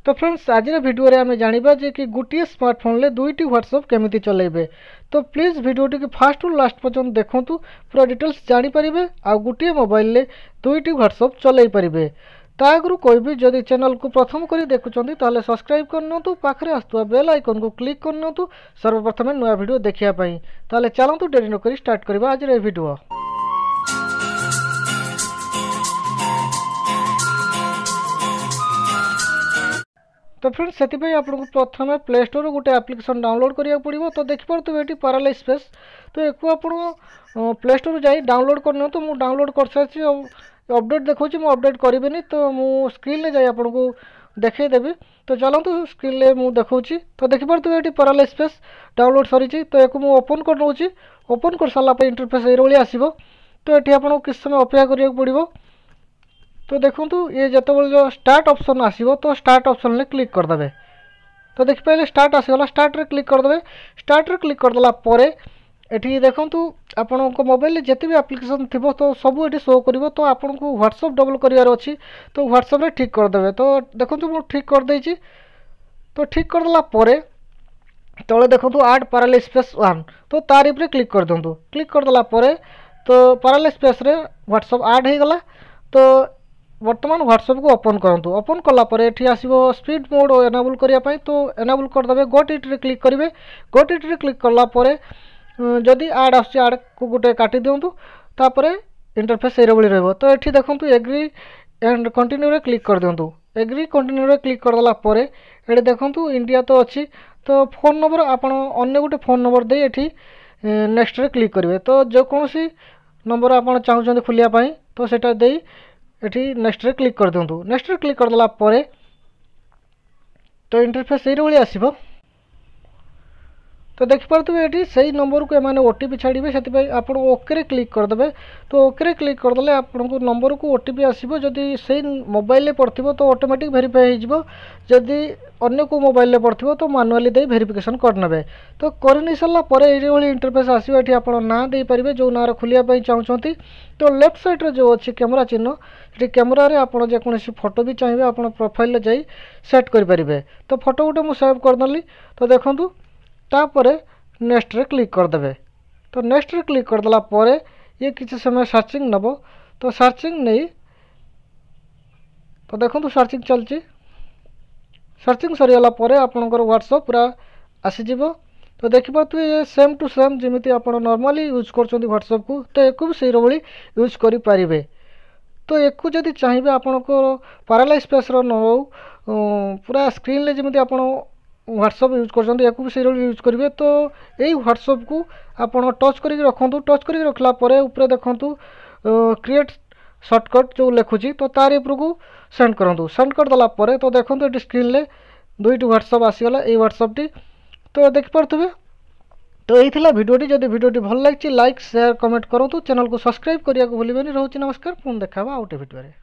तो फ्रेंड्स आज वीडियो रे आमे जानिबा जे कि गोटे स्मार्टफोन ले दुईटी व्हाट्सएप केमिति चलेबे। तो प्लीज वीडियो टी फास्ट टू लास्ट पर्यंत देखंतु, पूरा डिटेल्स जानि परिबे आ गोटे मोबाइल ले दुईटी व्हाट्सएप चलै परिबे। ता आगु कोई भी जदि चैनल को प्रथम करी देखुचंती ताले सब्सक्राइब करनतु, पाखरे आस्तुवा बेल आइकन को क्लिक करनतु सर्वप्रथम नया वीडियो देखिया पई। ताले चलंतु देरी न करी स्टार्ट करबा आज रे वीडियो। तो फ्रेंड्स से आपको प्रथम प्ले स्टोर गोटे एप्लिकेशन डाउनलोड करिया पड़ो। तो देखिपे ये पैरालाइज स्पेस, तो एक प्ले स्टोर जाई डाउनलोड करनी। तो मुझे डाउनलोड कर सारी अपडेट देखो, मुझे अपडेट करी तो मुझे स्क्रीन ले जाई आपको देखदेवी। तो चलतु स्क्रीन ले मुझे देखा। तो देखिपे ये पैरालाइज स्पेस डाउनलोड सरी। तो एक मुझे ओपन कर नौची। ओपन कर सारापर इंटरफेस ये आसो। तो ये आपको किस समय अपेक्षा करा पड़ो। तो देखो ये जो स्टार्ट ऑप्शन आसो, तो स्टार्ट ऑप्शन ले क्लिक करदे। तो देखिए स्टार्ट आसीगला, स्टार्ट रे क्लिक करदे। स्टार्ट रे क्लिक करदेला परे एठी देखो आपण मोबाइल जिते भी एप्लिकेशन थी तो सब ये शो कर। तो आपन को व्हाट्सएप डबल करार अच्छी, तो व्हाट्सएप रे ठीक करदे। तो देखो मुझे ठीक करदे। तो ठीक करदेला परे तले देखो आड पैरालाइज स्पेस 1, तो तार ऊपर क्लिक कर दिंतु। क्लिक करदेला परे तो पैरालाइज स्पेस रे व्हाट्सएप ऐड हो गला। तो वर्तमान व्हाट्सएप को ओपन करंतु। ओपन कला परे एठी आसीबो स्पीड मोड एनेबल करिया पई। तो एनेबल कर देबे, गोट इट रे क्लिक करिवे। गोट इट रे क्लिक करला परे जदि ऐड आसी ऐड को गुटे काटी दियंतु। तापरे इंटरफेस एरे बळी रहबो। तो एठी देखंतु एग्री एंड कंटिन्यू रे क्लिक कर दियंतु। एग्री कंटिन्यू रे क्लिक करदेला परे एठी देखंतु इंडिया तो अछि। तो फोन नंबर आपण अन्य गुटे फोन नंबर दे एठी नेक्स्ट रे क्लिक करिवे। तो जो कोनोसी नंबर आपण चाहुचंदी खुलिया पई, तो सेटा देई एठी नेक्स्ट रे क्लिक कर दियंतु। नेक्स्ट रे क्लिक करदेला परे तो इंटरफेस ये आसीबो। तो देखिपे ये सही नंबर को एमाने ओटीपी छाड़िबे, से आपन ओके रे क्लिक करदे। तो ओके रे क्लिक करदेले आपन को नंबर को ओटीपी आसीबो। जदि सही मोबाइल ले पड़थिबो तो ऑटोमेटिक वेरीफाई हो जिवो। जदि अन्य को मोबाइल ले पड़थिबो तो मैनुअली दे वेरिफिकेशन कर नेबे। तो करनी सरला परे ये भली इंटरफेस आसीबो। एठी आपन नाम दे परिबे जो नाम खुलिया पई चाहुचंती। तो लेफ्ट साइड रे जो अछि कैमरा चिन्ह, ये कैमरा रे आपन जे कोनोसी फोटो भी चाहिए आपन प्रोफाइल ले जाई सेट कर परिबे। तो फोटो गुटे मु सेव कर दली। तो देखंतु तापरे नेक्स्ट रे क्लिक कर देबे। तो नेक्स्ट रे क्लिक कर देला परे ये किसी समय सर्चिंग नबो। तो सर्चिंग नहीं, तो देखंतु सर्चिंग चलची। सर्चिंग सरीगला परे आपनकर व्हाट्सएप पूरा आसी जिवो। तो देखिपे ये सेम टू सेम जिमिति आपण नॉर्मली यूज करछंती व्हाट्सएप को, तो एको भी सही भली यूज करि पारिबे। तो एको जदि चाहिबे आपनको पैरालाइज स्पेस रो न पूरा स्क्रीन ले जिमिति आपण व्हाट्सएप यूज करछंती एको भी सही भली यूज करिवे। तो एई व्हाट्सएप को आपण टच करि रखंतु। टच करि रखला परे ऊपर देखंतु क्रिएट शॉर्टकट जो लिखुची, तो तार ऊपर को सेंड करंतु। सेंड कर देला परे तो देखंतु एटी स्क्रीन ले दुईटी व्हाट्सएप आसीगला। ए व्हाट्सएप टी तो देखि परथबे। तो यही थिला वीडियोटी। जदि वीडियोटी भल लागिछि लाइक शेयर कमेंट करंतु। चैनल को सब्सक्राइब करिया को भूलिबेनी। रहउछि नमस्कार, पुन देखाबा आउटे वीडियो रे।